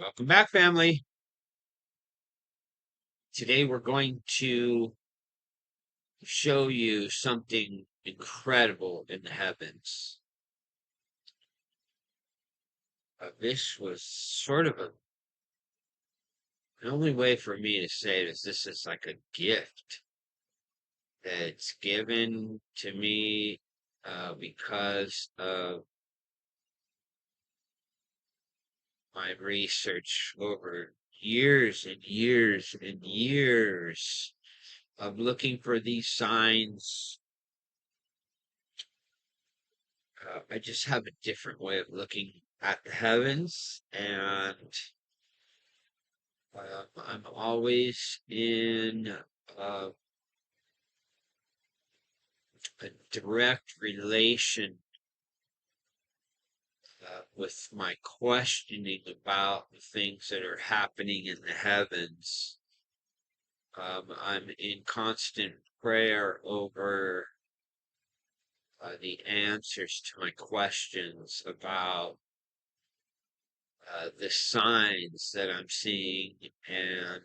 Welcome back, family. Today we're going to show you something incredible in the heavens. This was sort of the only way for me to say it is this is like a gift that's given to me because of my research over years and years and years of looking for these signs. I just have a different way of looking at the heavens, and I'm always in a direct relation with my questioning about the things that are happening in the heavens. I'm in constant prayer over the answers to my questions about the signs that I'm seeing, and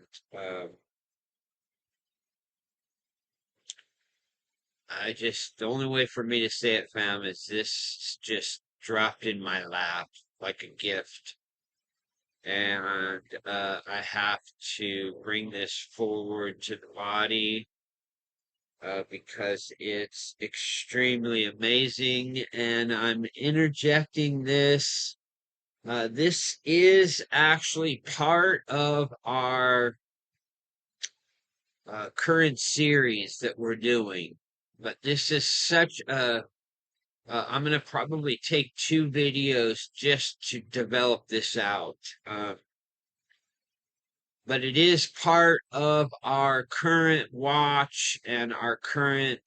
the only way for me to say it, fam, is this just dropped in my lap like a gift. And I have to bring this forward to the body because it's extremely amazing. And I'm interjecting this. This is actually part of our current series that we're doing. But this is such a I'm going to probably take 2 videos just to develop this out. But it is part of our current watch and our current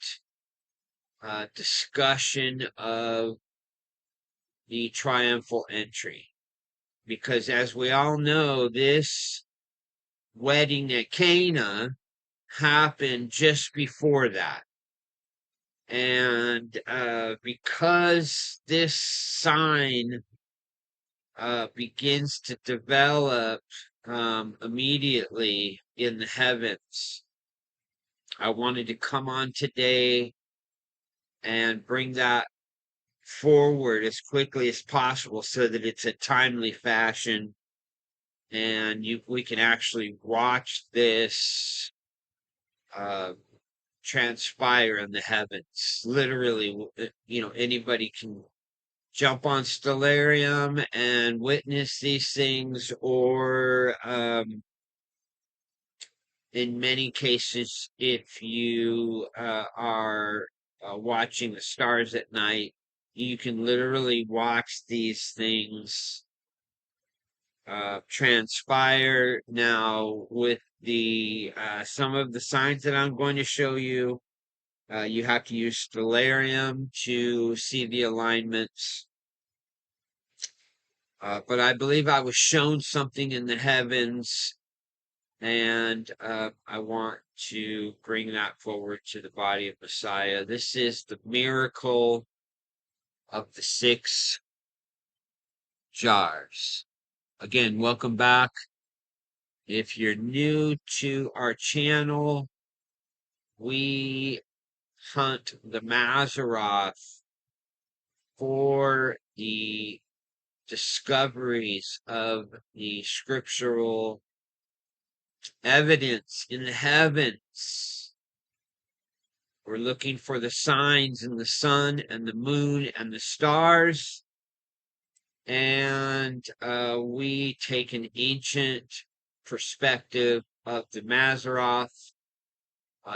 discussion of the triumphal entry. Because as we all know, this wedding at Cana happened just before that. And because this sign begins to develop immediately in the heavens, I wanted to come on today and bring that forward as quickly as possible so that it's a timely fashion and we can actually watch this transpire in the heavens. Literally, anybody can jump on Stellarium and witness these things, or in many cases, if you are watching the stars at night, you can literally watch these things transpire. Now, with the some of the signs that I'm going to show you, you have to use Stellarium to see the alignments. But I believe I was shown something in the heavens, and I want to bring that forward to the body of Messiah. This is the miracle of the 6 jars. Again, welcome back. If you're new to our channel, we hunt the Mazeroth for the discoveries of the scriptural evidence in the heavens. We're looking for the signs in the sun and the moon and the stars. And we take an ancient perspective of the Mazeroth.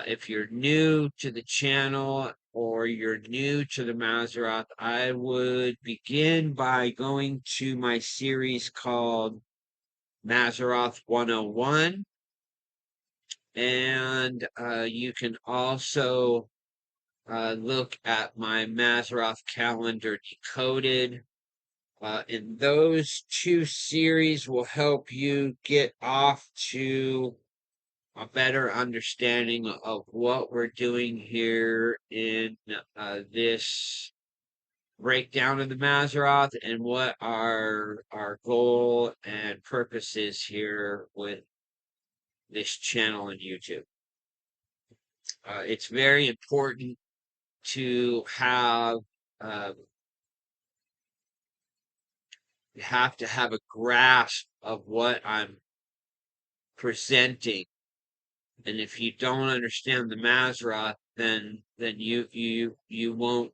If you're new to the channel or you're new to the Mazeroth, I would begin by going to my series called Mazeroth 101. And you can also look at my Mazeroth calendar decoded. And those 2 series will help you get off to a better understanding of what we're doing here in this breakdown of the Mazeroth and what our goal and purpose is here with this channel on YouTube. It's very important to have you have to have a grasp of what I'm presenting. And if you don't understand the Mazeroth, then you won't,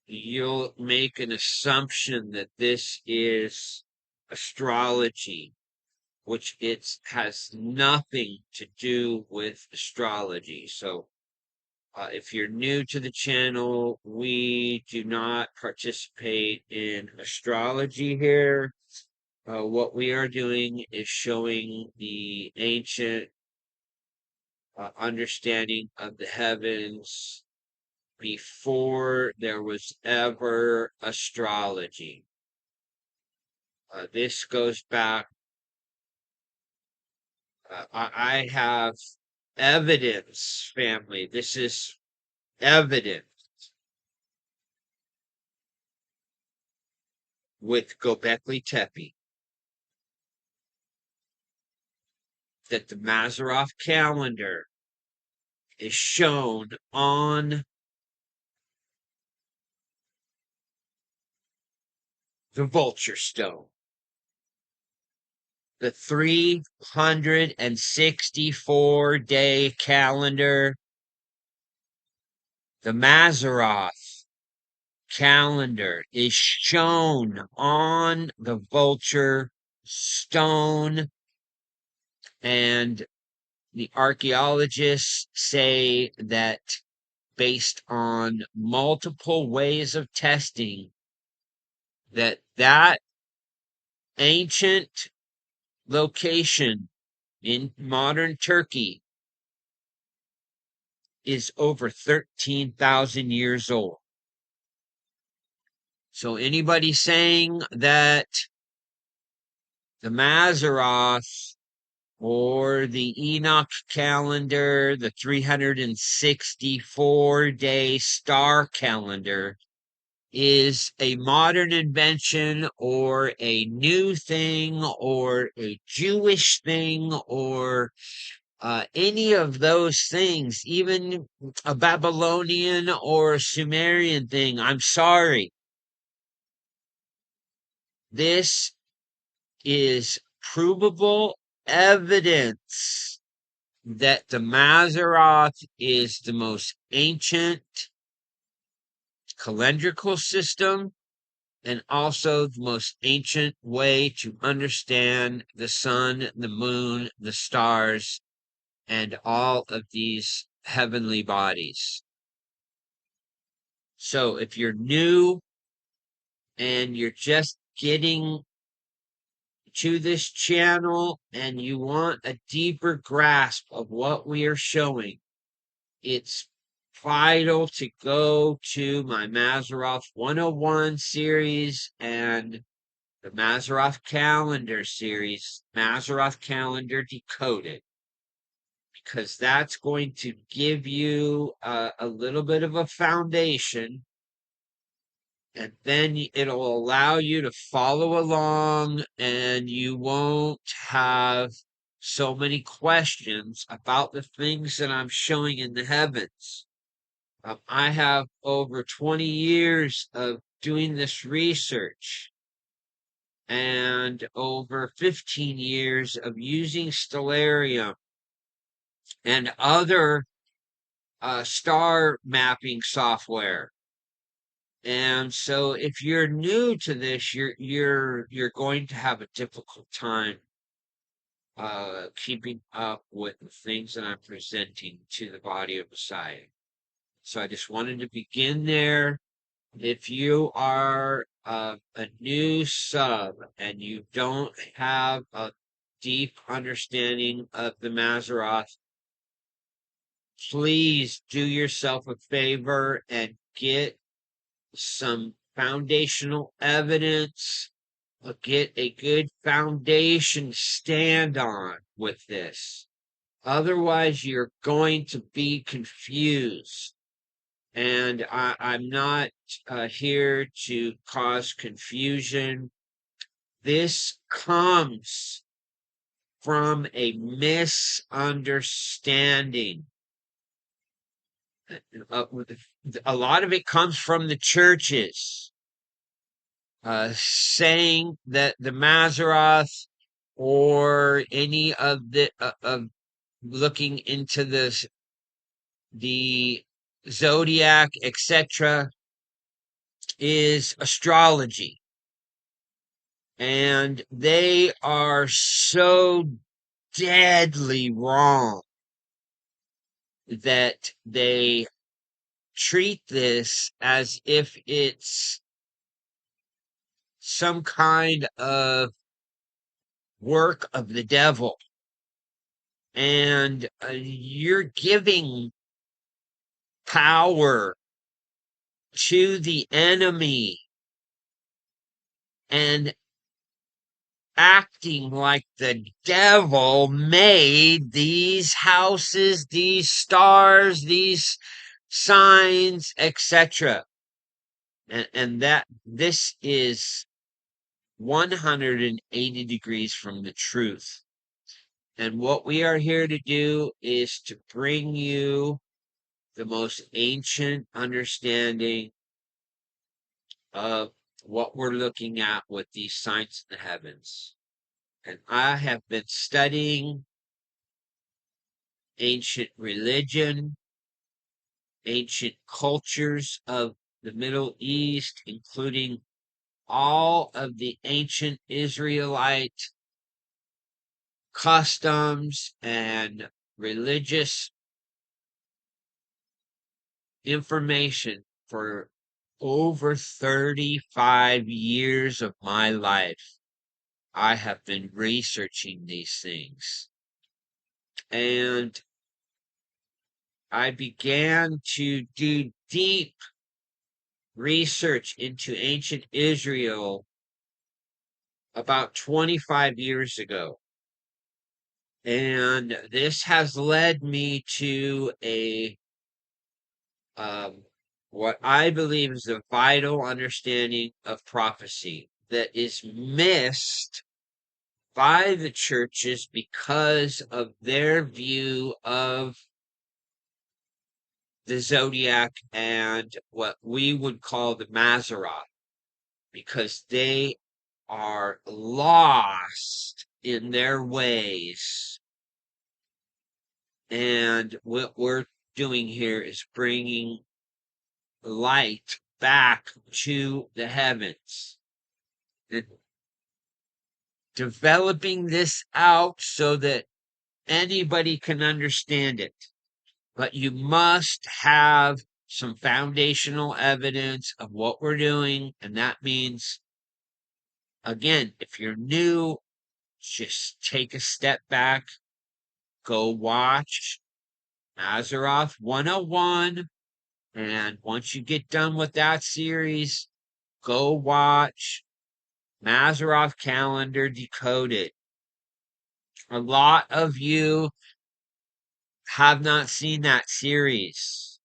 you'll make an assumption that this is astrology, which it has nothing to do with astrology. So if you're new to the channel, we do not participate in astrology here. What we are doing is showing the ancient understanding of the heavens before there was ever astrology. This goes back, I have evidence, family. This is evidence with Göbekli Tepe that the Mazeroth calendar is shown on the vulture stone. The 364-day calendar, the Mazeroth calendar, is shown on the vulture stone, and the archaeologists say that based on multiple ways of testing, that ancient location in modern Turkey is over 13,000 years old. So anybody saying that the Mazeroth or the Enoch calendar, the 364-day star calendar, is a modern invention or a new thing or a Jewish thing or any of those things, even a Babylonian or a Sumerian thing, I'm sorry. This is provable evidence that the Mazeroth is the most ancient calendrical system and also the most ancient way to understand the sun, the moon, the stars, and all of these heavenly bodies. So if you're new and you're just getting to this channel and you want a deeper grasp of what we are showing, it's vital to go to my Mazeroth 101 series and the Mazeroth calendar series, Mazeroth calendar decoded, because that's going to give you a little bit of a foundation, and then it'll allow you to follow along and you won't have so many questions about the things that I'm showing in the heavens. I have over 20 years of doing this research and over 15 years of using stellarium and other star mapping software. And so if you're new to this, you're going to have a difficult time keeping up with the things that I'm presenting to the body of Messiah. So I just wanted to begin there. If you are a new sub and you don't have a deep understanding of the Mazeroth, please do yourself a favor and get some foundational evidence, get a good foundation to stand on with this. Otherwise, you're going to be confused. And I'm not here to cause confusion. This comes from a misunderstanding. Uh, a lot of it comes from the churches saying that the Mazeroth or any of the of looking into the zodiac, etc., is astrology. And they are so deadly wrong that they treat this as if it's some kind of work of the devil. And you're giving power to the enemy and acting like the devil made these houses, these stars, these signs, etc. And that this is 180 degrees from the truth. And what we are here to do is to bring you the most ancient understanding of what we're looking at with these signs in the heavens. And I have been studying ancient religion, ancient cultures of the Middle East, including all of the ancient Israelite customs and religious information for over 35 years of my life. I have been researching these things. And I began to do deep research into ancient Israel about 25 years ago. And this has led me to what I believe is a vital understanding of prophecy that is missed by the churches because of their view of the zodiac and what we would call the Mazeroth, because they are lost in their ways. And what we're doing here is bringing light back to the heavens. And developing this out so that anybody can understand it. But you must have some foundational evidence of what we're doing. And that means, again, if you're new, just take a step back, go watch Mazeroth 101. And once you get done with that series, go watch Mazeroth Calendar Decoded. A lot of you have not seen that series.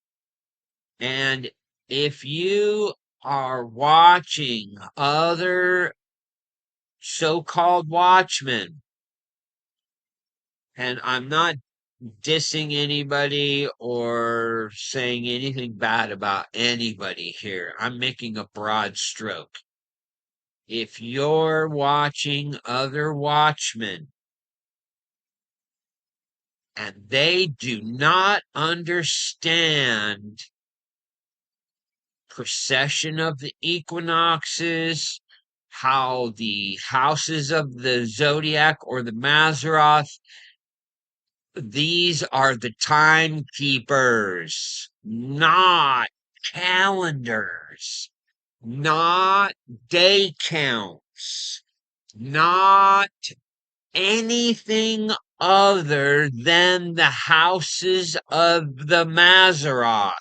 And if you are watching other so-called watchmen, and I'm not dissing anybody or saying anything bad about anybody here, I'm making a broad stroke. If you're watching other watchmen and they do not understand precession of the equinoxes, how the houses of the zodiac or the Mazeroth, these are the timekeepers, not calendars, not day counts, not anything other than the houses of the Mazeroth.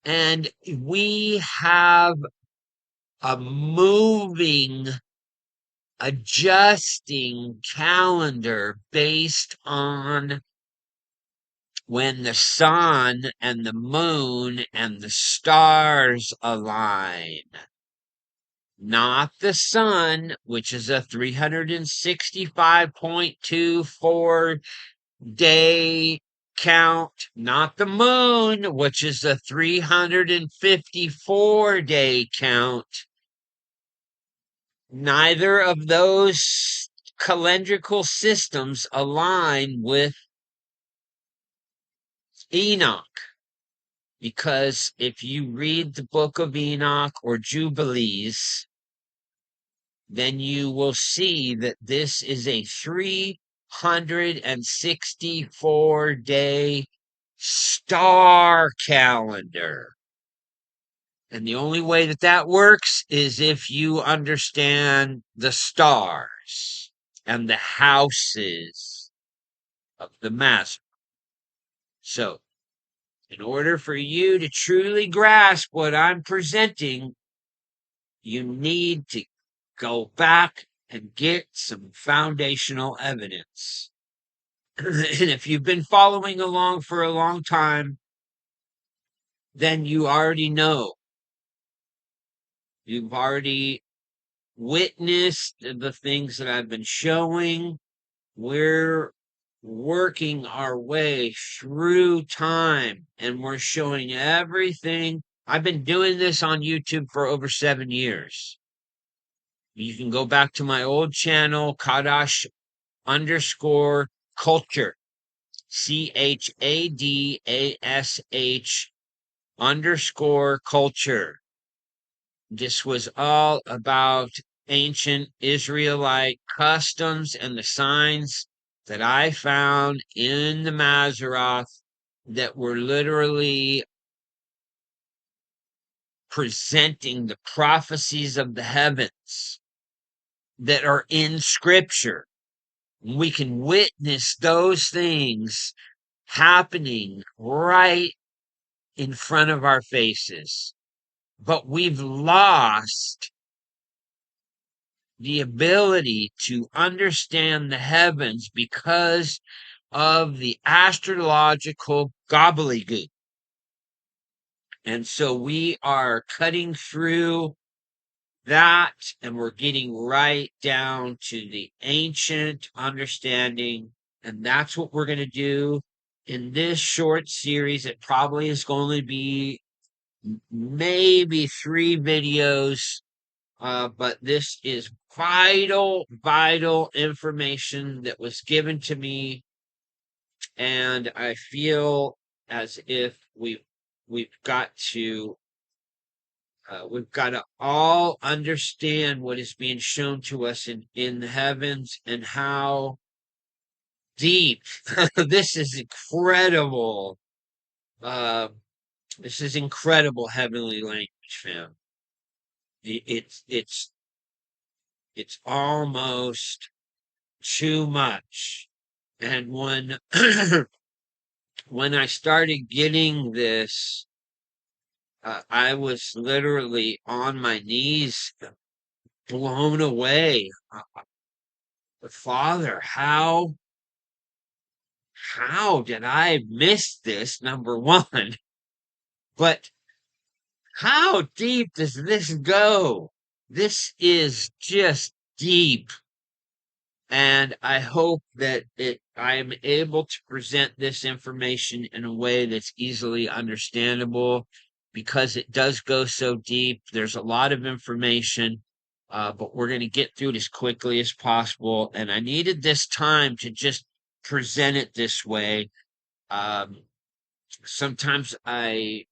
And we have a moving, adjusting calendar based on when the sun and the moon and the stars align. Not the sun, which is a 365.24 day count, not the moon, which is a 354-day count. Neither of those calendrical systems align with Enoch. Because if you read the book of Enoch or Jubilees, then you will see that this is a 364-day star calendar. And the only way that that works is if you understand the stars and the houses of the Mazeroth. So, in order for you to truly grasp what I'm presenting, you need to go back and get some foundational evidence. And if you've been following along for a long time, then you already know. You've already witnessed the things that I've been showing. We're working our way through time and we're showing everything. I've been doing this on YouTube for over 7 years. You can go back to my old channel, Kadash _ culture, CHADASH _ culture. This was all about ancient Israelite customs and the signs that I found in the Mazeroth that were literally presenting the prophecies of the heavens that are in Scripture. We can witness those things happening right in front of our faces. But we've lost the ability to understand the heavens because of the astrological gobbledygook. And so we are cutting through that and we're getting right down to the ancient understanding. And that's what we're going to do in this short series. It probably is going to be maybe 3 videos, but this is vital information that was given to me, and I feel as if we've got to all understand what is being shown to us in the heavens and how deep this is incredible. This is incredible heavenly language, fam. It's almost too much. And when when I started getting this, I was literally on my knees, blown away. Father, how did I miss this? Number one, but how deep does this go? This is just deep. And I hope that I am able to present this information in a way that's easily understandable because it does go so deep. There's a lot of information, but we're going to get through it as quickly as possible. And I needed this time to just present it this way. Sometimes I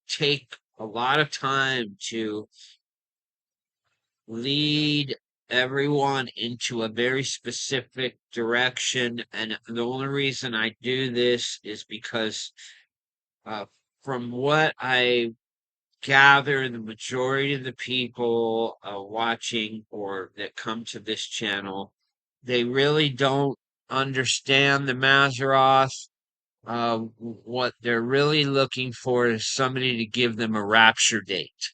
take a lot of time to lead everyone into a very specific direction, and the only reason I do this is because from what I gather, the majority of the people watching or that come to this channel, they really don't understand the Mazeroth. What they're really looking for is somebody to give them a rapture date.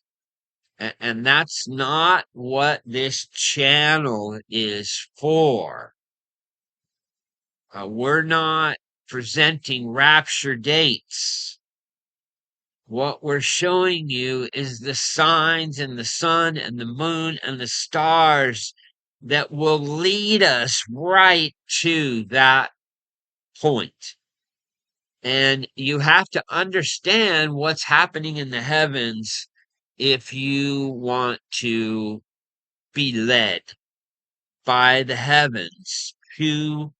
And that's not what this channel is for. We're not presenting rapture dates. What we're showing you is the signs and the sun and the moon and the stars that will lead us right to that point. And you have to understand what's happening in the heavens if you want to be led by the heavens to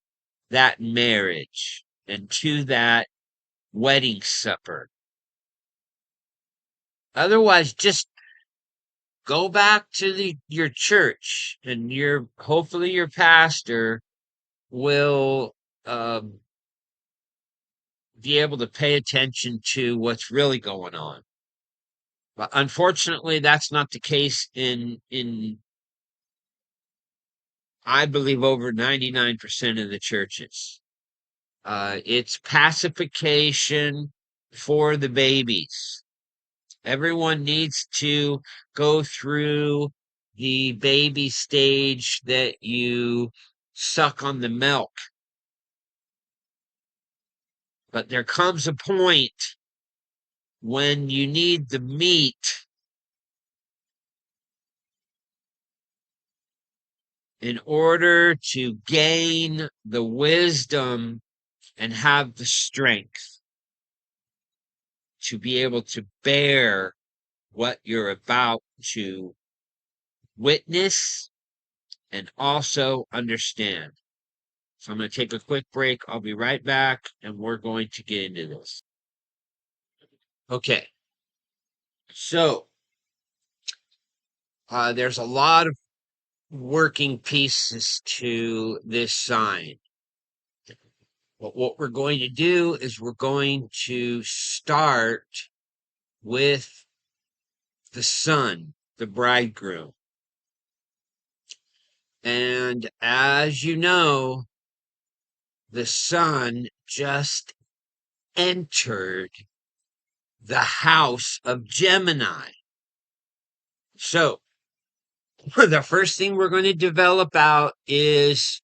that marriage and to that wedding supper. Otherwise, just go back to your church, and hopefully your pastor will be able to pay attention to what's really going on. But unfortunately, that's not the case in I believe over 99% of the churches. It's pacification for the babies. Everyone needs to go through the baby stage that you suck on the milk. But there comes a point when you need the meat in order to gain the wisdom and have the strength to be able to bear what you're about to witness and also understand. So I'm going to take a quick break. I'll be right back, and we're going to get into this. Okay. So there's a lot of working pieces to this sign. But what we're going to do is we're going to start with the sun, the bridegroom. And as you know, the sun just entered the house of Gemini. So the first thing we're going to develop out is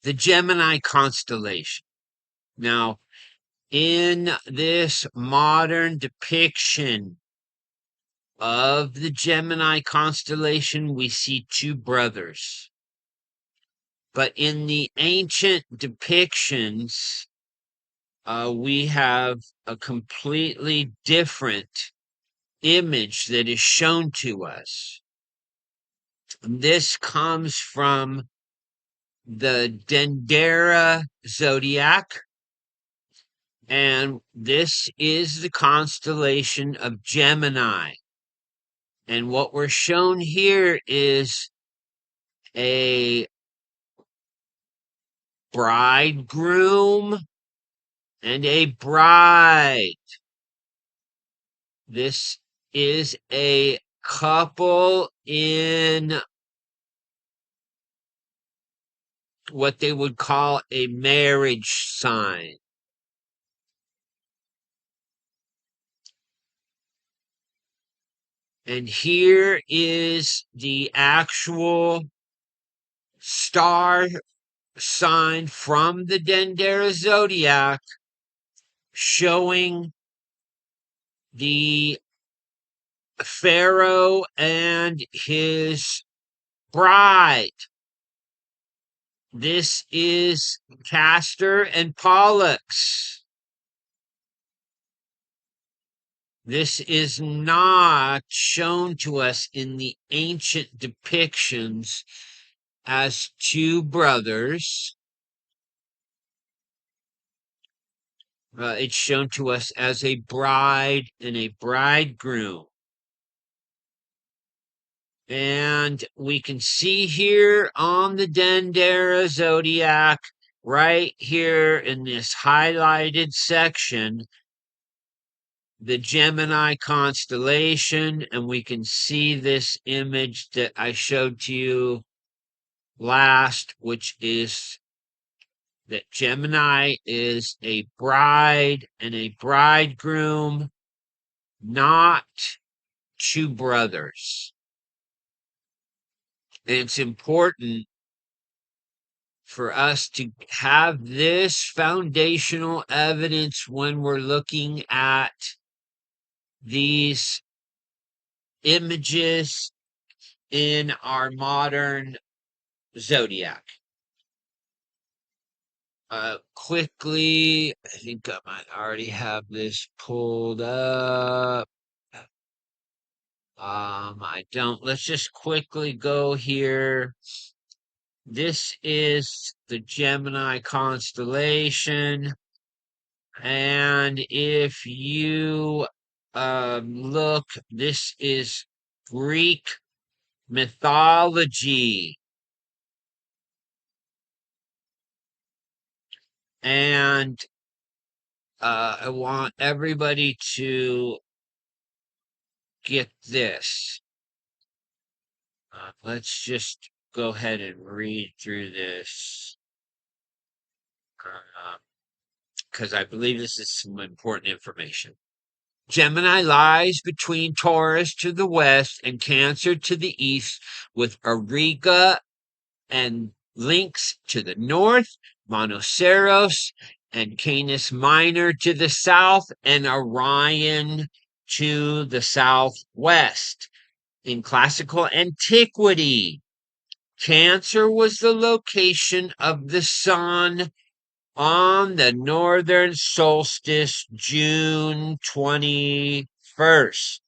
the Gemini constellation. Now, in this modern depiction of the Gemini constellation, we see two brothers. But in the ancient depictions, we have a completely different image that is shown to us. This comes from the Dendera zodiac, and this is the constellation of Gemini. And what we're shown here is a bridegroom and a bride. This is a couple in what they would call a marriage sign. And here is the actual star sign from the Dendera zodiac showing the Pharaoh and his bride. This is Castor and Pollux. This is not shown to us in the ancient depictions as two brothers. It's shown to us as a bride and a bridegroom. And we can see here on the Dendera zodiac, right here in this highlighted section, the Gemini constellation, and we can see this image that I showed to you last, which is that Gemini is a bride and a bridegroom, not two brothers. And it's important for us to have this foundational evidence when we're looking at these images in our modern zodiac. Quickly, I think I might already have this pulled up. I don't. Let's just quickly go here. This is the Gemini constellation. And if you look, this is Greek mythology. And I want everybody to get this. Let's just go ahead and read through this because I believe this is some important information. Gemini lies between Taurus to the west and Cancer to the east, with Auriga and Lynx to the north, Monoceros and Canis Minor to the south, and Orion to the southwest. In classical antiquity, Cancer was the location of the sun on the northern solstice, June 21st.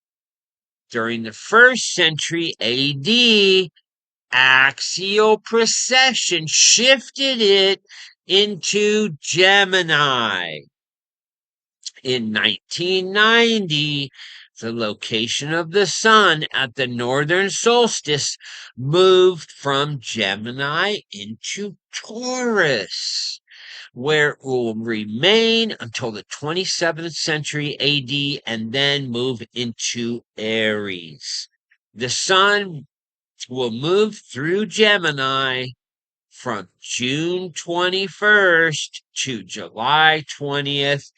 During the 1st century AD, axial precession shifted it into Gemini. In 1990, the location of the sun at the northern solstice moved from Gemini into Taurus, where it will remain until the 27th century AD and then move into Aries. The sun will move through Gemini from June 21st to July 20th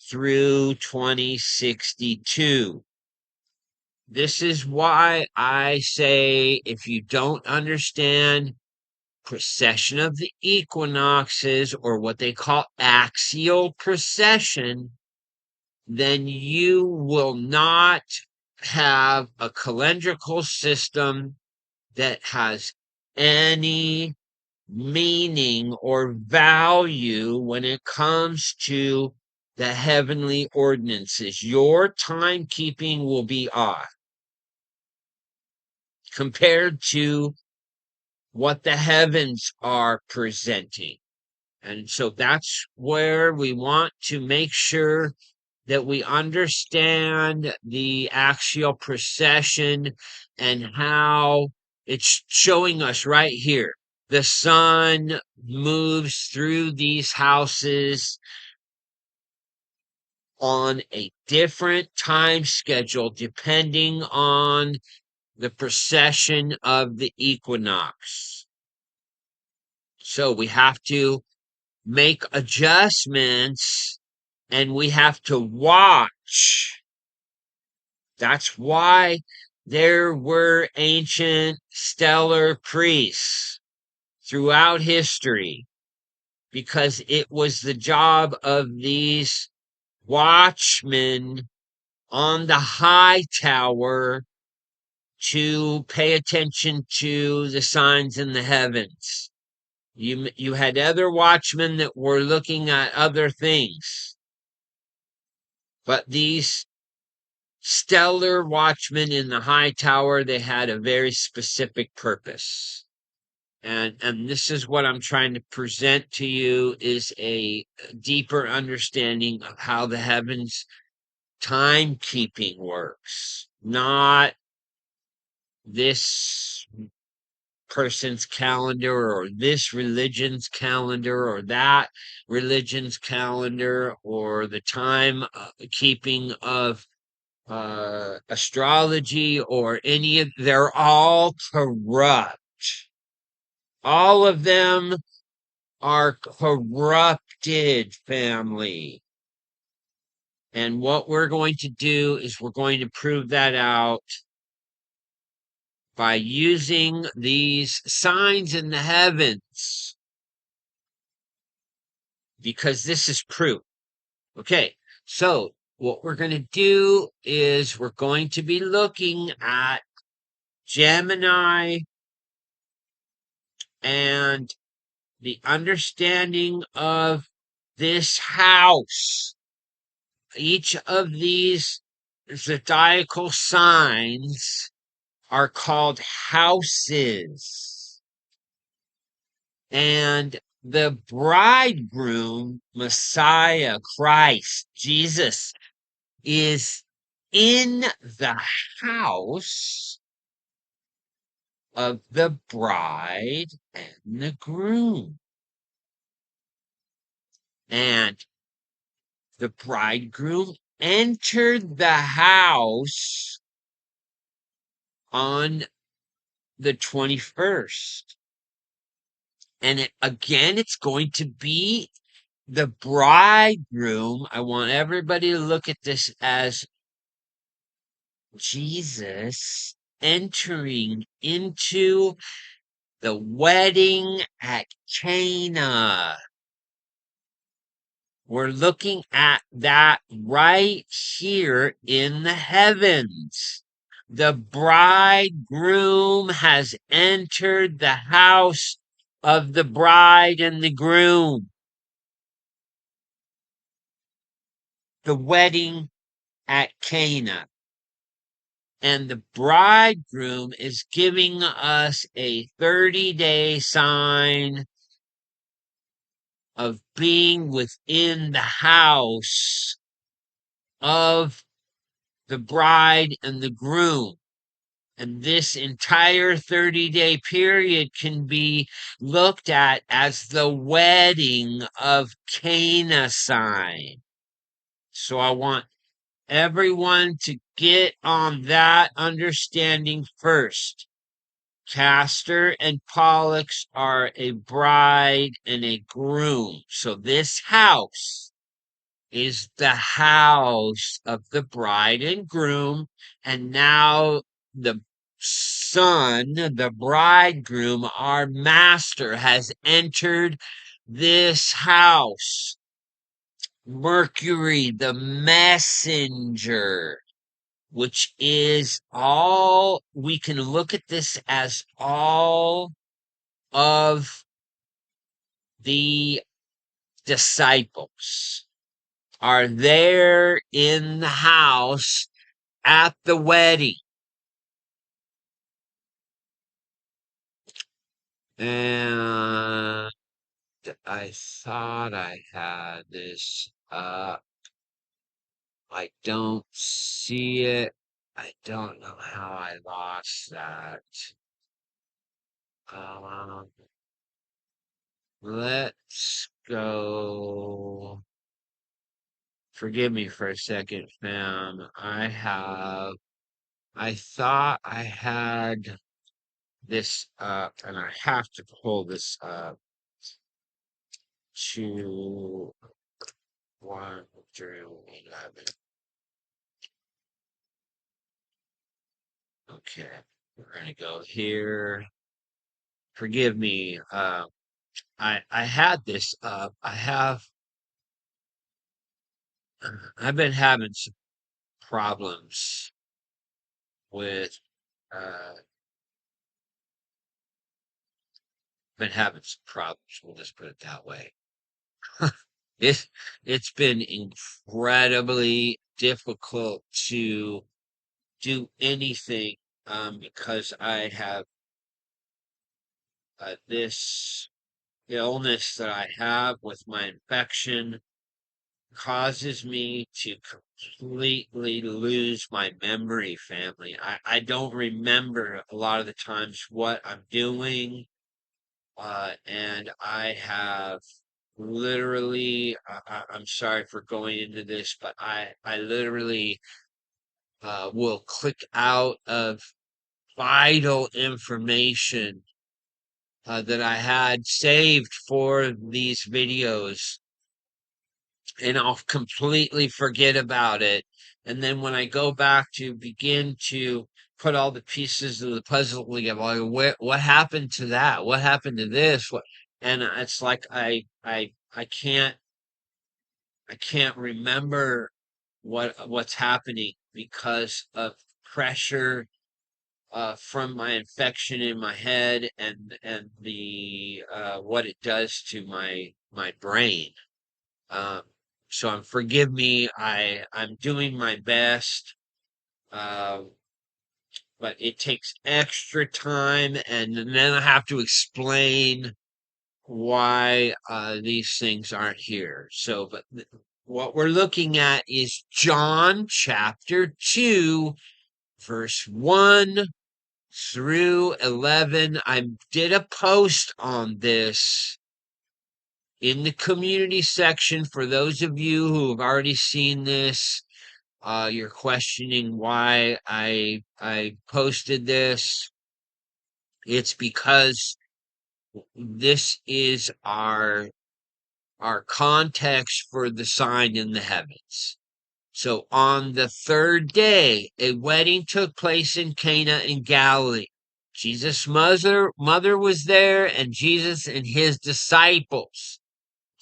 through 2062. This is why I say if you don't understand precession of the equinoxes, or what they call axial precession, then you will not have a calendrical system that has any meaning or value when it comes to the heavenly ordinances. Your timekeeping will be off compared to what the heavens are presenting. And so that's where we want to make sure that we understand the axial precession and how it's showing us right here. The sun moves through these houses on a different time schedule depending on the precession of the equinox. So we have to make adjustments and we have to watch. That's why there were ancient stellar priests throughout history, because it was the job of these watchmen on the high tower to pay attention to the signs in the heavens. You had other watchmen that were looking at other things, but these stellar watchmen in the high tower, they had a very specific purpose. And this is what I'm trying to present to you, is a deeper understanding of how the heavens timekeeping works, not this person's calendar or this religion's calendar or that religion's calendar, or the time keeping of astrology or any of. They're all corrupt. All of them are corrupted, family. And what we're going to do is we're going to prove that out by using these signs in the heavens because this is proof. Okay, so what we're going to do is we're going to be looking at Gemini and the understanding of this house. Each of these zodiacal signs are called houses. And the bridegroom, Messiah, Christ, Jesus, is in the house of the bride and the groom. And the bridegroom entered the house on the 21st. And again, it's going to be the bridegroom. I want everybody to look at this as Jesus entering into the wedding at Cana. We're looking at that right here in the heavens. The bridegroom has entered the house of the bride and the groom. The wedding at Cana. And the bridegroom is giving us a 30-day sign of being within the house of the bride and the groom. And this entire 30-day period can be looked at as the wedding of Cana sign. So I want everyone to get on that understanding first. Castor and Pollux are a bride and a groom. So this house is the house of the bride and groom. And now the son, the bridegroom, our master, has entered this house. Mercury, the messenger, which is all, we can look at this as all of the disciples are there in the house at the wedding. And I thought I had this up. I don't see it. I don't know how I lost that. Let's go. Forgive me for a second, fam. I thought I had this up, and I have to pull this up to 1 through 11. Okay, we're gonna go here. Forgive me. I had this up. I've been having some problems with uh been having some problems. We'll just put it that way. It it's been incredibly difficult to do anything because I have this illness that I have with my infection causes me to completely lose my memory, family. I don't remember a lot of the times what I'm doing. And I have literally, I'm sorry for going into this, but I literally will click out of vital information that I had saved for these videos, and I'll completely forget about it. And then when I go back to begin to put all the pieces of the puzzle together, like, what happened to that? What happened to this? What? And it's like I can't I can't remember what's happening because of pressure from my infection in my head and the what it does to my brain. Um, so forgive me. I'm doing my best, uh, but it takes extra time, and then I have to explain why these things aren't here. So, but what we're looking at is John chapter 2, verse 1 through 11. I did a post on this in the community section for those of you who have already seen this. You're questioning why I posted this. It's because this is our context for the sign in the heavens. So on the third day, a wedding took place in Cana in Galilee. Jesus' mother was there, and Jesus and his disciples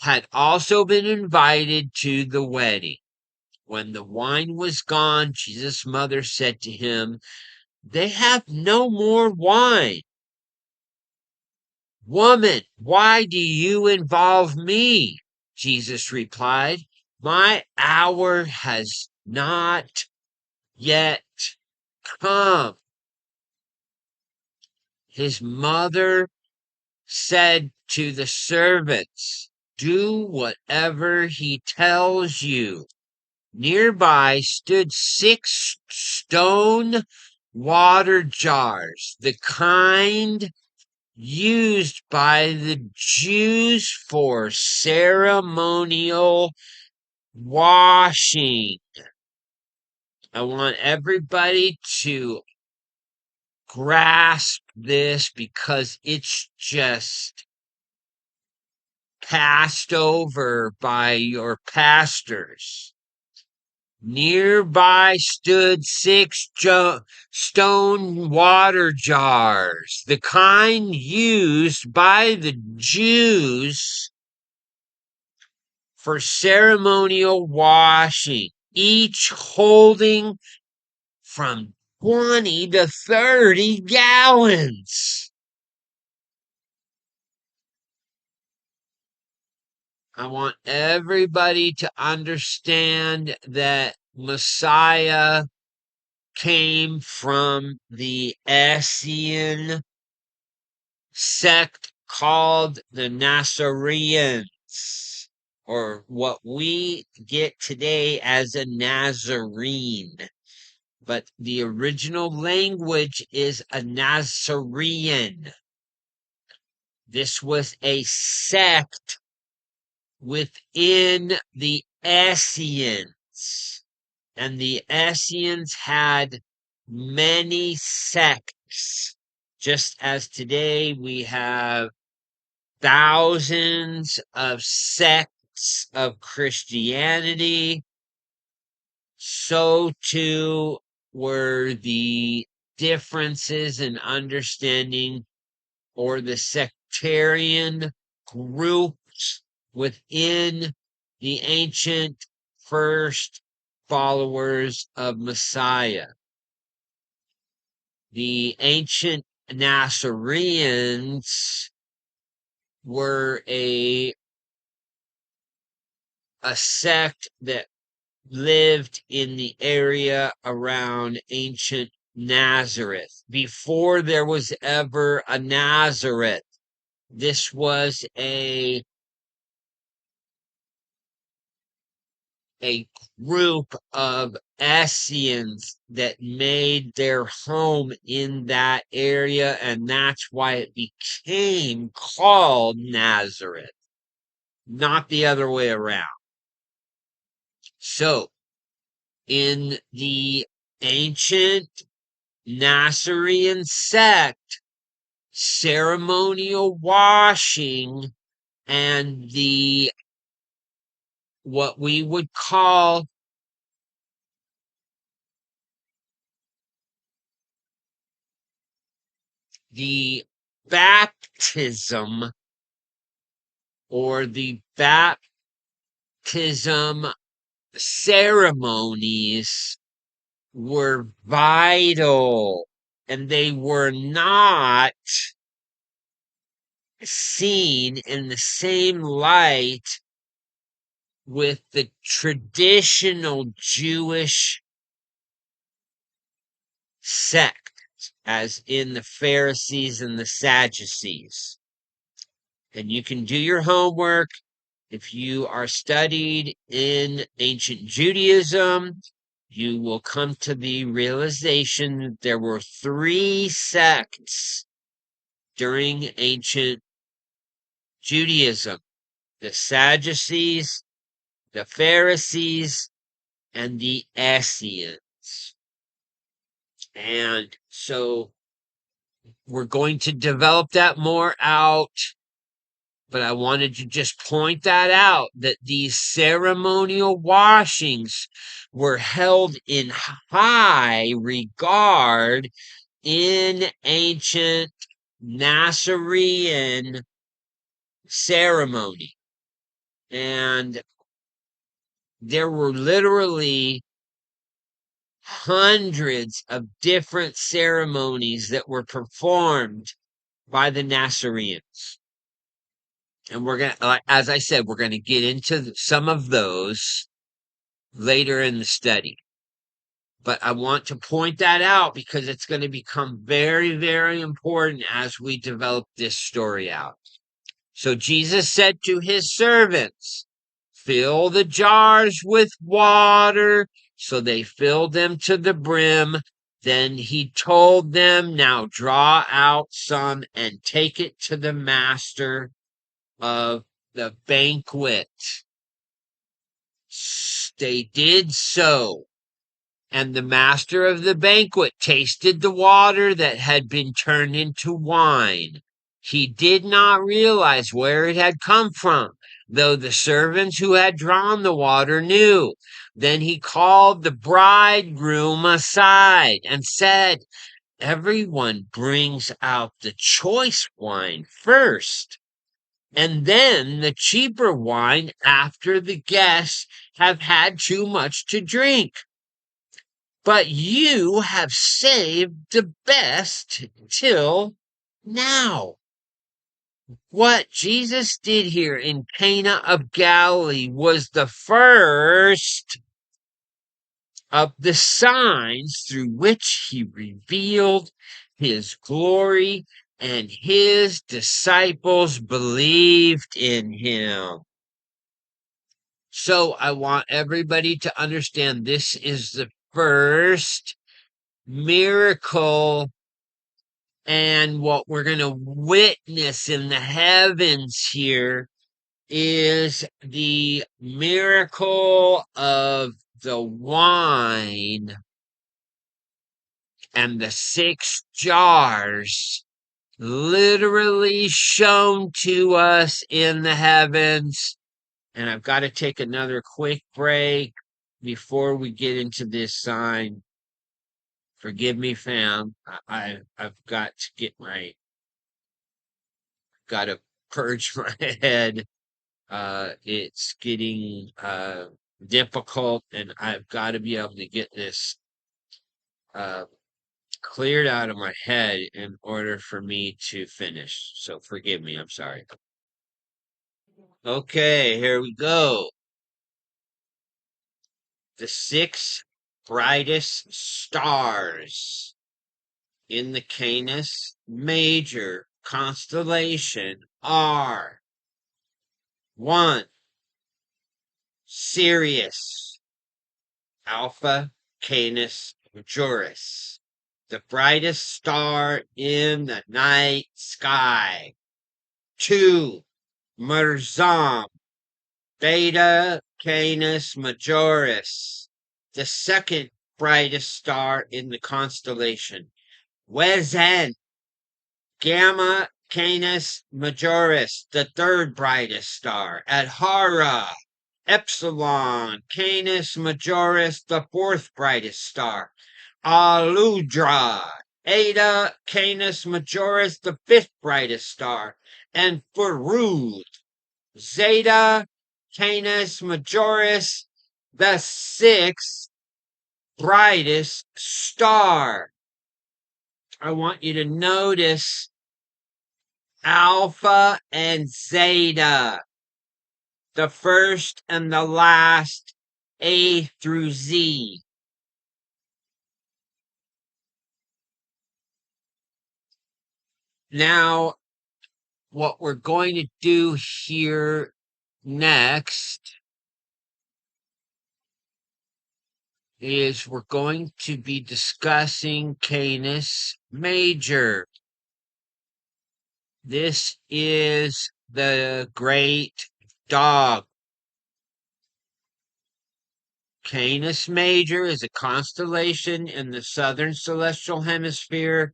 had also been invited to the wedding. When the wine was gone, Jesus' mother said to him, "They have no more wine." "Woman, why do you involve me?" Jesus replied, "My hour has not yet come." His mother said to the servants, "Do whatever he tells you." Nearby stood 6 stone water jars, the kind used by the Jews for ceremonial washing. I want everybody to grasp this because it's just passed over by your pastors. Nearby stood 6 stone water jars, the kind used by the Jews for ceremonial washing, each holding from 20 to 30 gallons. I want everybody to understand that Messiah came from the Essene sect called the Nazareans, or what we get today as a Nazarene. But the original language is a Nazarene. This was a sect within the Essenes, and the Essenes had many sects, just as today we have thousands of sects of Christianity. So too were the differences in understanding or the sectarian groups within the ancient first followers of Messiah. The ancient Nazareans were a sect that lived in the area around ancient Nazareth. Before there was ever a Nazareth, this was a group of Essenes that made their home in that area, and that's why it became called Nazareth, not the other way around. So, in the ancient Nazarene sect, ceremonial washing and the what we would call the baptism or the baptism ceremonies were vital, and they were not seen in the same light with the traditional Jewish sect, as in the Pharisees and the Sadducees. And you can do your homework. If you are studied in ancient Judaism, you will come to the realization that there were three sects during ancient Judaism: the Sadducees, the Pharisees, and the Essenes. And so we're going to develop that more out, but I wanted to just point that out, that these ceremonial washings were held in high regard in ancient Nazarene ceremony. And there were literally hundreds of different ceremonies that were performed by the Nazarenes. And we're going to, as I said, we're going to get into some of those later in the study. But I want to point that out because it's going to become very, very important as we develop this story out. So Jesus said to his servants, "Fill the jars with water." So they filled them to the brim. Then he told them, "Now draw out some and take it to the master of the banquet." They did so. And the master of the banquet tasted the water that had been turned into wine. He did not realize where it had come from, though the servants who had drawn the water knew. Then he called the bridegroom aside and said, "Everyone brings out the choice wine first, and then the cheaper wine after the guests have had too much to drink. But you have saved the best till now." What Jesus did here in Cana of Galilee was the first of the signs through which he revealed his glory, and his disciples believed in him. So I want everybody to understand this is the first miracle, and what we're going to witness in the heavens here is the miracle of the wine and the 6 jars literally shown to us in the heavens. And I've got to take another quick break before we get into this sign. Forgive me, fam. I've got to got to purge my head. It's getting difficult, and I've got to be able to get this cleared out of my head in order for me to finish. So forgive me. I'm sorry. Okay, here we go. The 6 brightest stars in the Canis Major constellation are: 1. Sirius, Alpha Canis Majoris, the brightest star in the night sky. 2. Merzam, Beta Canis Majoris, the second brightest star in the constellation. Wezen, Gamma Canis Majoris, the third brightest star. Adhara, Epsilon Canis Majoris, the fourth brightest star. Aludra, Eta Canis Majoris, the fifth brightest star. And Farud, Zeta Canis Majoris, the sixth brightest star. I want you to notice Alpha and Zeta, the first and the last, A through Z. Now, what we're going to do here next is we're going to be discussing Canis Major. This is the great dog. Canis Major is a constellation in the southern celestial hemisphere.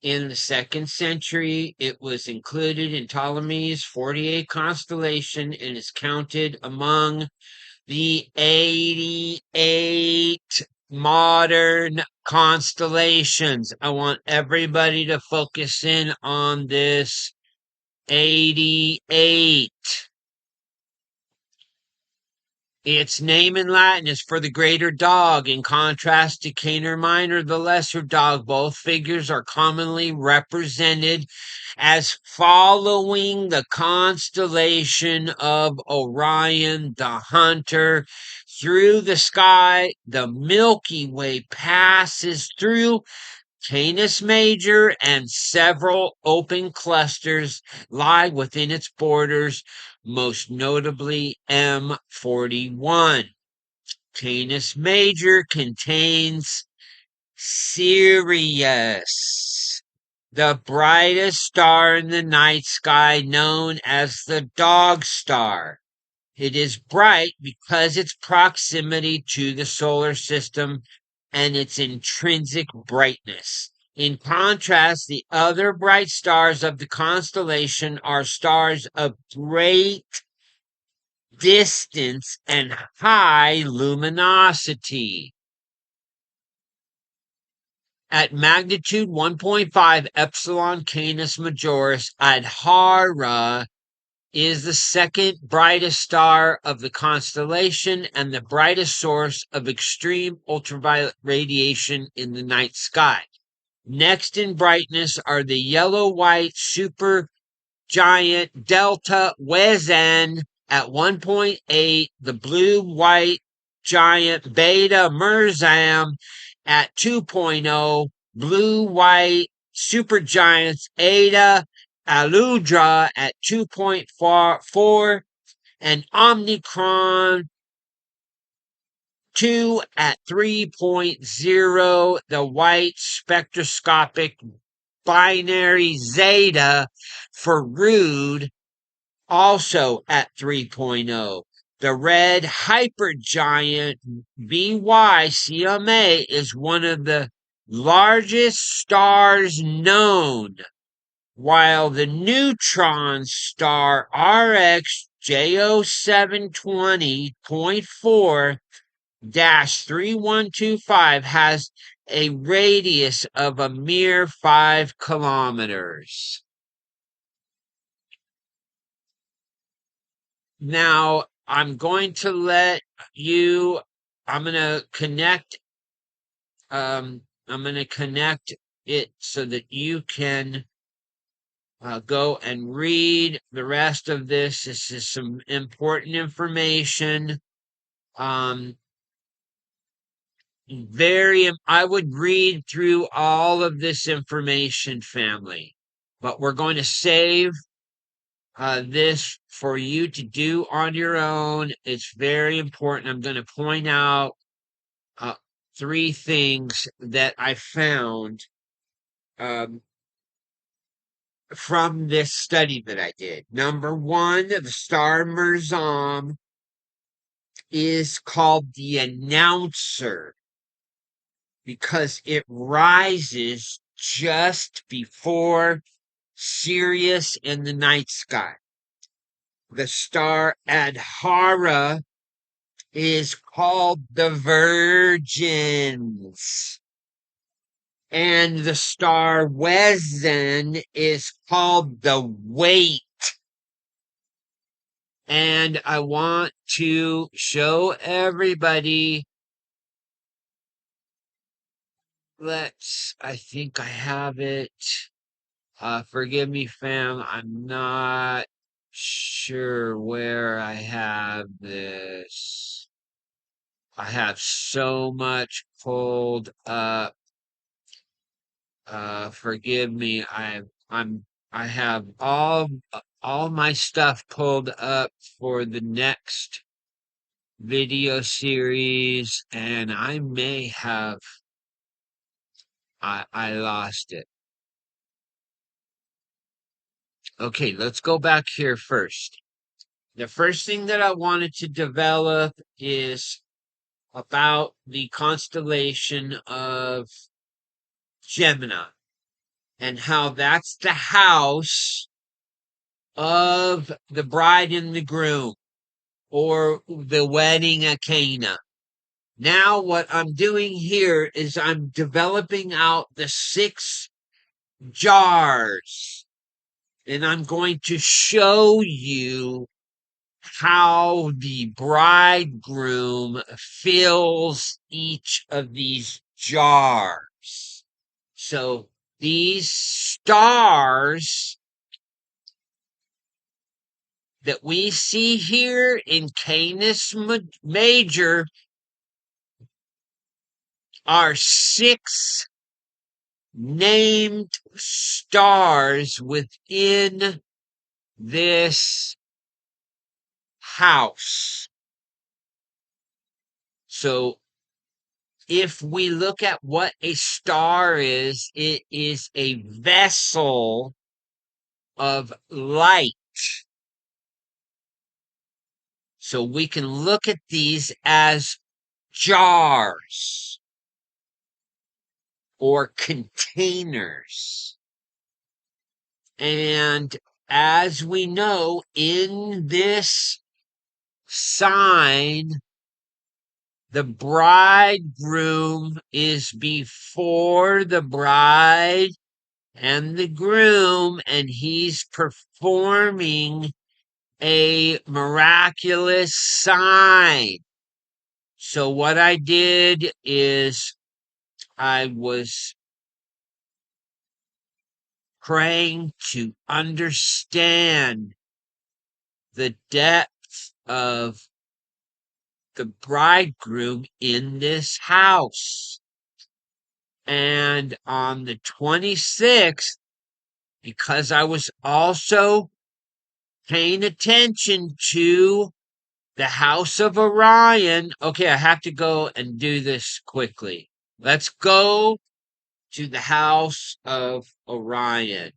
In the 2nd century, it was included in Ptolemy's 48 constellation and is counted among the 88 modern constellations. I want everybody to focus in on this 88. Its name in Latin is for the greater dog, in contrast to Canis Minor, the lesser dog. Both figures are commonly represented as following the constellation of Orion, the hunter. Through the sky, the Milky Way passes through Canis Major, and several open clusters lie within its borders, most notably M41. Canis Major contains Sirius, the brightest star in the night sky, known as the dog star. It is bright because its proximity to the solar system and its intrinsic brightness. In contrast, the other bright stars of the constellation are stars of great distance and high luminosity. At magnitude 1.5, Epsilon Canis Majoris Adhara is the second brightest star of the constellation and the brightest source of extreme ultraviolet radiation in the night sky. Next in brightness are the yellow-white supergiant Delta Wesen at 1.8, the blue-white giant Beta Mersam at 2.0, blue-white supergiants Eta Aludra at 2.4, and Omicron 2 at 3.0, the white spectroscopic binary Zeta for Rude also at 3.0. The red hypergiant BY-CMA is one of the largest stars known, while the neutron star RX JO720.4-3125 has a radius of a mere 5 kilometers. Now, I'm going to connect it so that you can go and read the rest of this. This is some important information. I would read through all of this information, family, but we're going to save this for you to do on your own. It's very important. I'm going to point out 3 things that I found from this study that I did. Number 1, the star Mersam is called the announcer because it rises just before Sirius in the night sky. The star Adhara is called the Virgins. And the star Wesen is called the Weight. And I want to show everybody. I think I have it. Forgive me, fam. I'm not sure where I have this. I have so much pulled up. Forgive me. I have all my stuff pulled up for the next video series, and I lost it. Okay, let's go back here first. The first thing that I wanted to develop is about the constellation of Gemini and how that's the house of the bride and the groom, or the wedding at Cana. Now, what I'm doing here is I'm developing out the 6 jars, and I'm going to show you how the bridegroom fills each of these jars. So these stars that we see here in Canis Major are 6 named stars within this house. So if we look at what a star is, it is a vessel of light. So we can look at these as jars or containers. And as we know, in this sign, the bridegroom is before the bride and the groom, and he's performing a miraculous sign. So what I did is I was praying to understand the depth of the bridegroom in this house. And on the 26th, because I was also paying attention to the house of Orion. Okay, I have to go and do this quickly. Let's go to the house of Orion.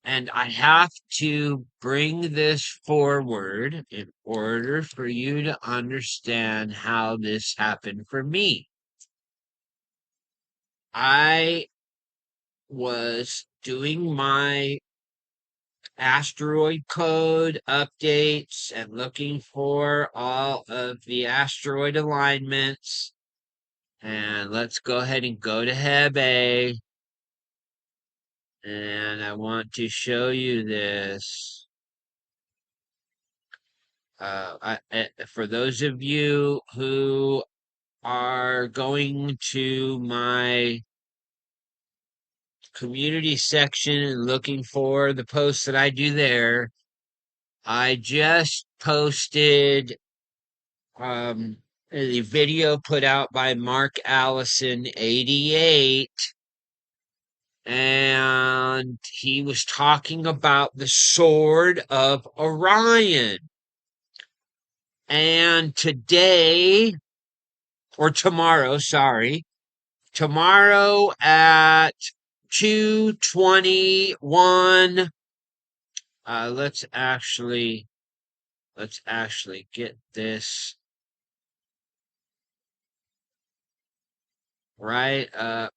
And I have to bring this forward in order for you to understand how this happened for me. I was doing my asteroid code updates and looking for all of the asteroid alignments. And let's go ahead and go to Hebe. And I want to show you this. For those of you who are going to my community section and looking for the posts that I do there, I just posted a video put out by Mark Allison 88, and he was talking about the sword of Orion. And today, or tomorrow, sorry, tomorrow at 2:21, let's actually get this right up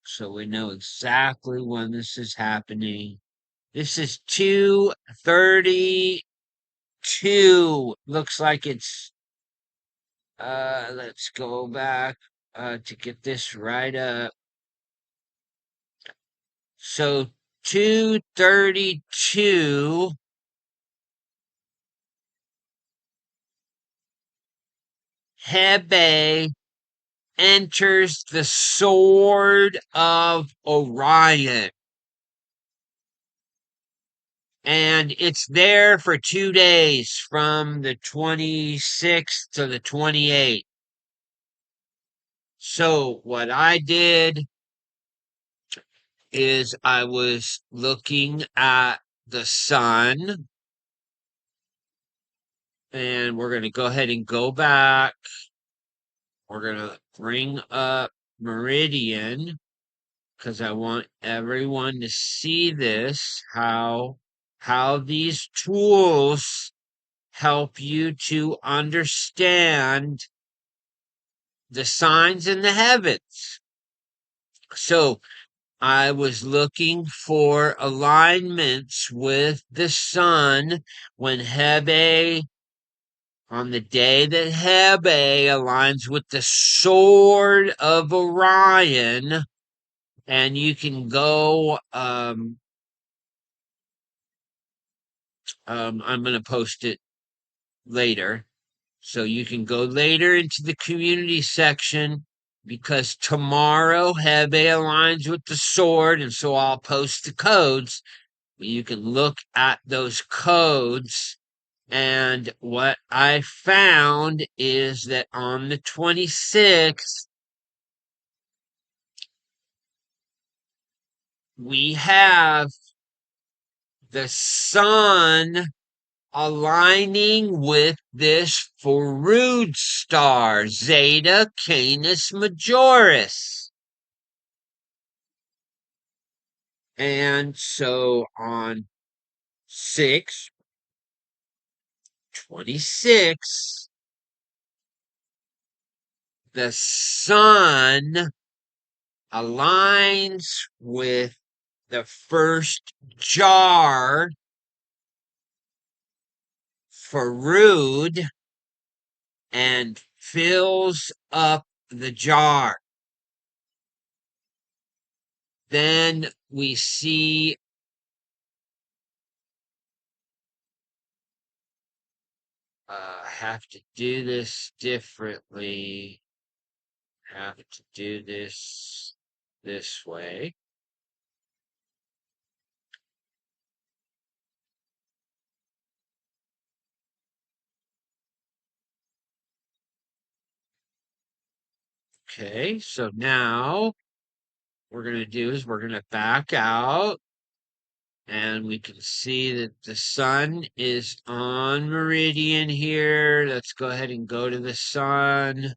so we know exactly when this is happening. This is 2:32. Looks like it's let's go back to get this right up. So 2:32 Hebe enters the sword of Orion. And it's there for 2 days from the 26th to the 28th. So what I did is I was looking at the sun, and we're going to go ahead and go back. We're going to bring up Meridian because I want everyone to see this, how these tools help you to understand the signs in the heavens. So I was looking for alignments with the sun when Hebe, on the day that Hebe aligns with the sword of Orion, and you can go, I'm going to post it later. So you can go later into the community section because tomorrow Hebe aligns with the sword, and so I'll post the codes. You can look at those codes, and what I found is that on the 26th, we have the sun aligning with this Forud star, Zeta Canis Majoris. And so on 6/26, the sun aligns with the first jar, Forud, and fills up the jar. Then we see I have to do this differently. Have to do this way. Okay, so now we're going to do is we're going to back out, and we can see that the sun is on meridian here. Let's go ahead and go to the sun.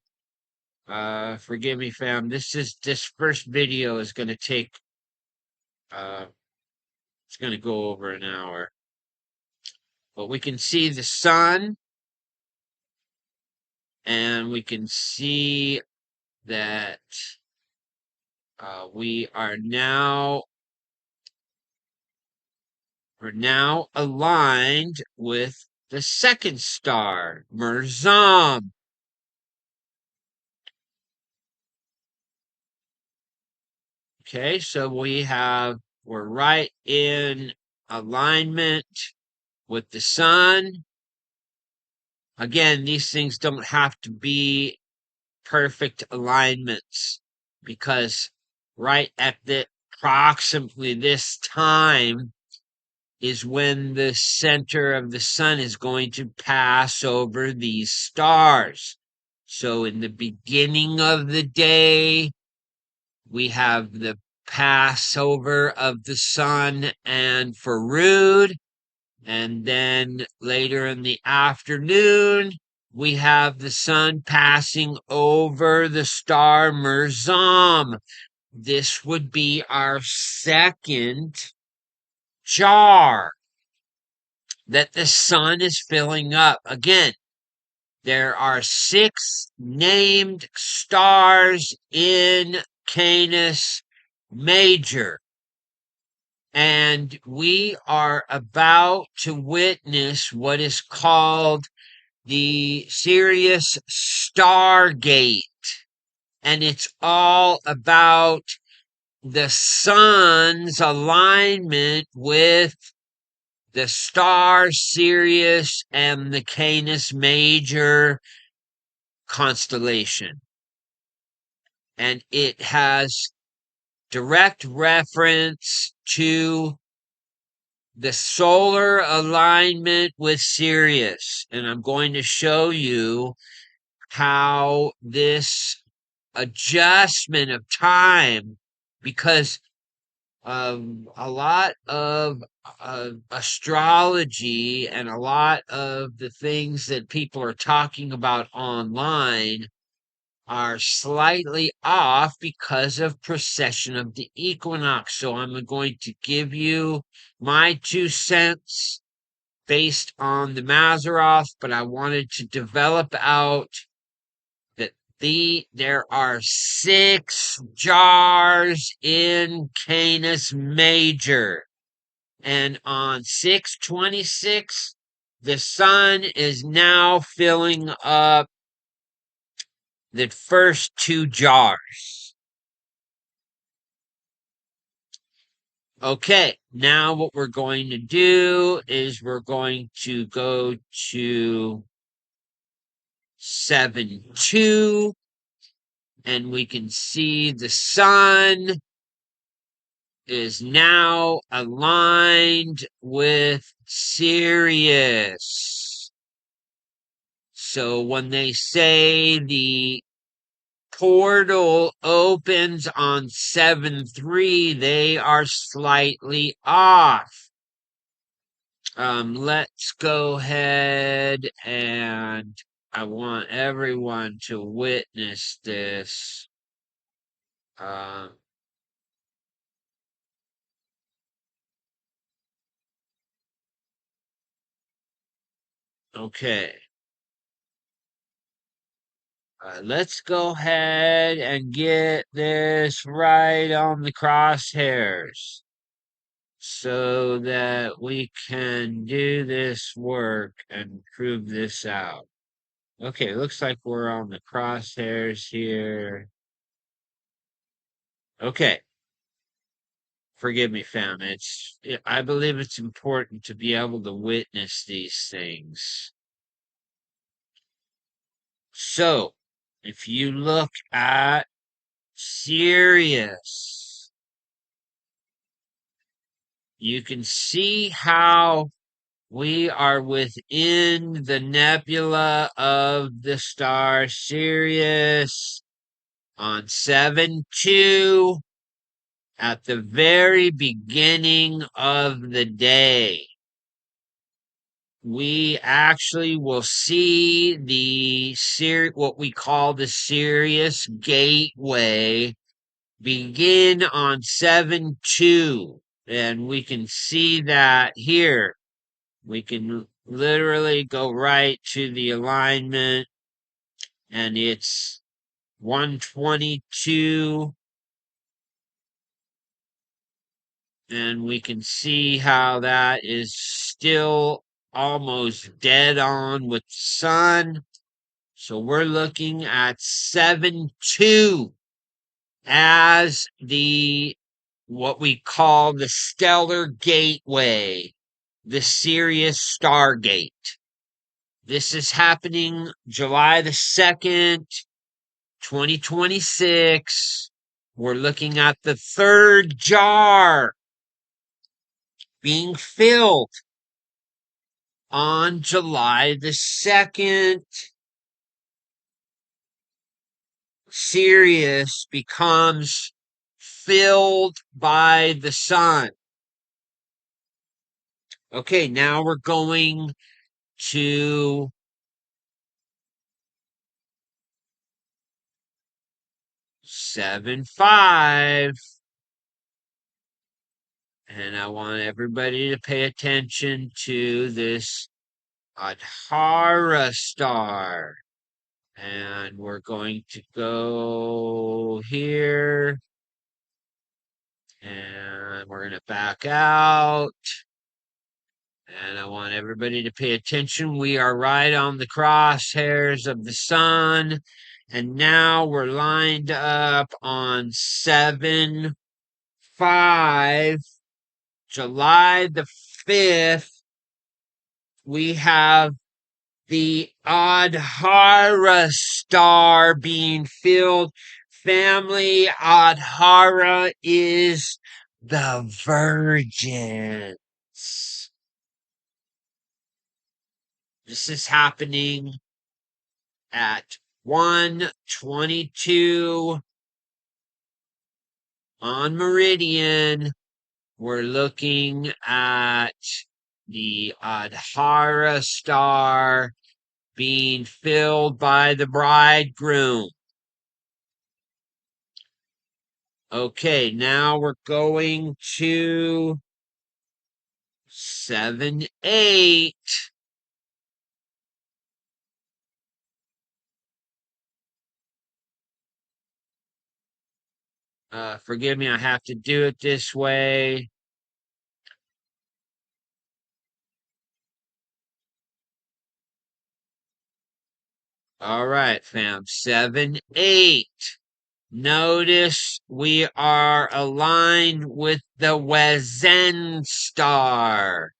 Forgive me, fam. This first video is going to take it's going to go over an hour. But we can see the sun, and we can see that we're now aligned with the second star, Merzam. Okay, so we're right in alignment with the sun. Again, these things don't have to be perfect alignments because right at approximately this time is when the center of the sun is going to pass over these stars. So in the beginning of the day, we have the passover of the sun and Forud, and then later in the afternoon, we have the sun passing over the star Merzam. This would be our second jar that the sun is filling up. Again, there are 6 named stars in Canis Major, and we are about to witness what is called the Sirius Stargate, and it's all about the sun's alignment with the star Sirius and the Canis Major constellation. And it has direct reference to the solar alignment with Sirius. And I'm going to show you how this adjustment of time, because a lot of astrology and a lot of the things that people are talking about online are slightly off because of precession of the equinox. So I'm going to give you my 2 cents based on the Mazeroth, but I wanted to develop out that there are 6 jars in Canis Major. And on 6/26, the sun is now filling up the first 2 jars. Okay, now what we're going to do is we're going to go to 7/2, and we can see the sun is now aligned with Sirius. So when they say the portal opens on 7/3, they are slightly off. Let's go ahead, and I want everyone to witness this. Okay. Let's go ahead and get this right on the crosshairs so that we can do this work and prove this out. Okay, looks like we're on the crosshairs here. Okay. Forgive me, fam. I believe it's important to be able to witness these things. So, if you look at Sirius, you can see how we are within the nebula of the star Sirius on 7/2 at the very beginning of the day. We actually will see what we call the Sirius Gateway begin on 7/2, and we can see that here. We can literally go right to the alignment, and it's 122, and we can see how that is still almost dead on with the sun. So we're looking at 7/2 as what we call the stellar gateway, the Sirius Stargate. This is happening July the 2nd, 2026. We're looking at the 3rd jar being filled on July the 2nd. Sirius becomes filled by the sun. Okay, now we're going to 7/5. And I want everybody to pay attention to this Adhara star. And we're going to go here. And we're going to back out. And I want everybody to pay attention. We are right on the crosshairs of the sun. And now we're lined up on 7/5, July the 5th. We have the Adhara star being filled. Family, Adhara is the virgins. This is happening at 1:22 on Meridian. We're looking at the Adhara star being filled by the bridegroom. Okay, now we're going to 7-8. Forgive me, I have to do it this way. All right, fam. 7-8. Notice we are aligned with the Wezen star.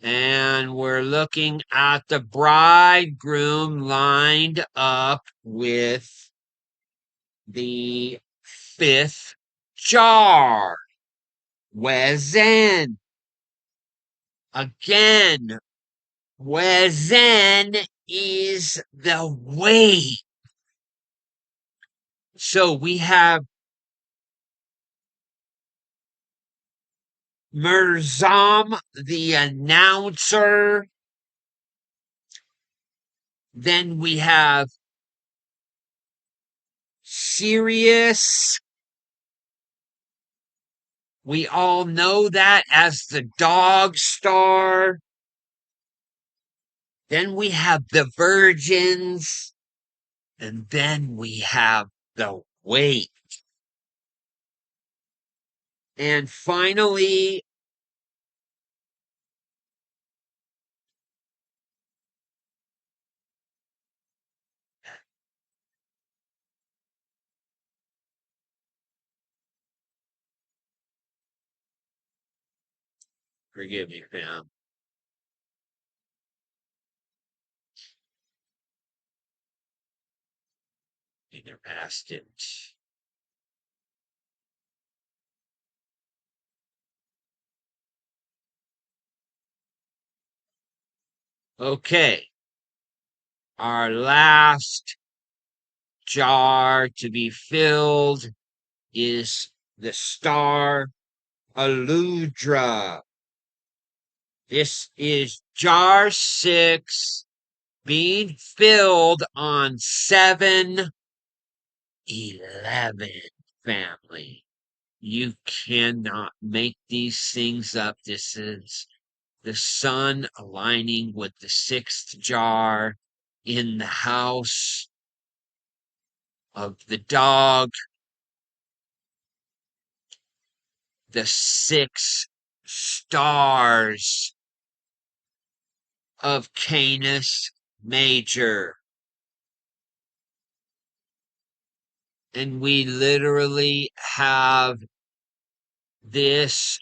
And we're looking at the bridegroom lined up with the 5th jar. Wezen. Again, Wezen is the weight. So we have Merzam, the announcer. Then we have Sirius. We all know that as the dog star. Then we have the virgins. And then we have the weight. And finally, forgive me, fam. Either past it. Okay. Our last jar to be filled is the star Aludra. This is jar 6 being filled on 7-11, family. You cannot make these things up. This is the sun aligning with the 6th jar in the house of the dog. The 6 stars of Canis Major. And we literally have this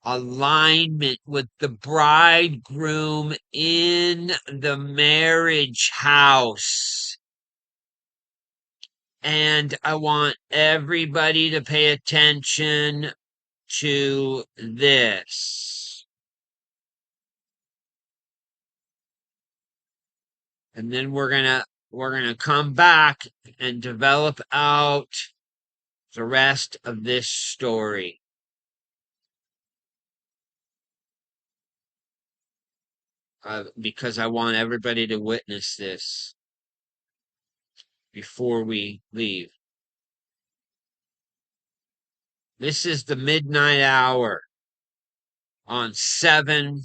alignment with the bridegroom in the marriage house. And I want everybody to pay attention to this. And then we're gonna come back and develop out the rest of this story. Because I want everybody to witness this before we leave. This is the midnight hour on 7-11.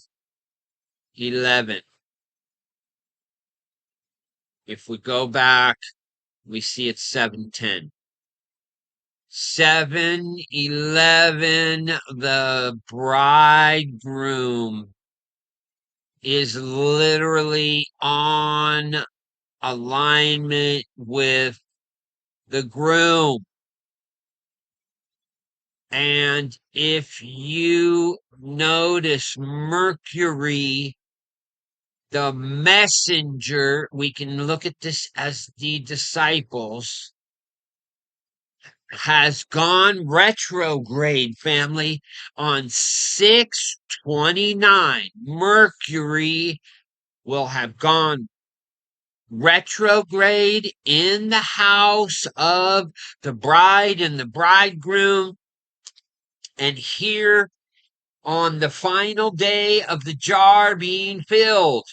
If we go back, we see it's 7-10. 7-11, the bridegroom is literally on alignment with the groom. And if you notice, Mercury the messenger, we can look at this as the disciples, has gone retrograde, family, on 6/29. Mercury will have gone retrograde in the house of the bride and the bridegroom. And here on the final day of the jar being filled,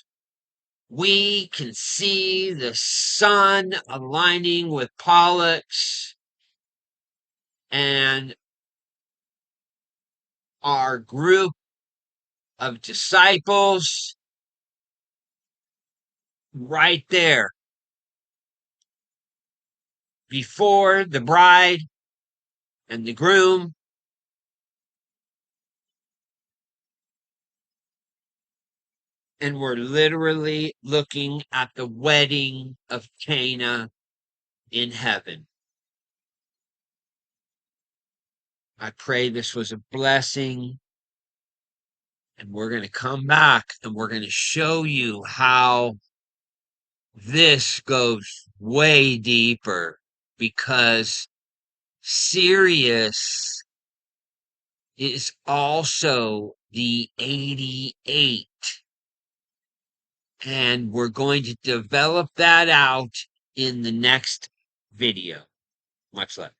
we can see the sun aligning with Pollux and our group of disciples right there before the bride and the groom. And we're literally looking at the wedding of Cana in heaven. I pray this was a blessing. And we're going to come back and we're going to show you how this goes way deeper, because Sirius is also the 88. And we're going to develop that out in the next video. Much love.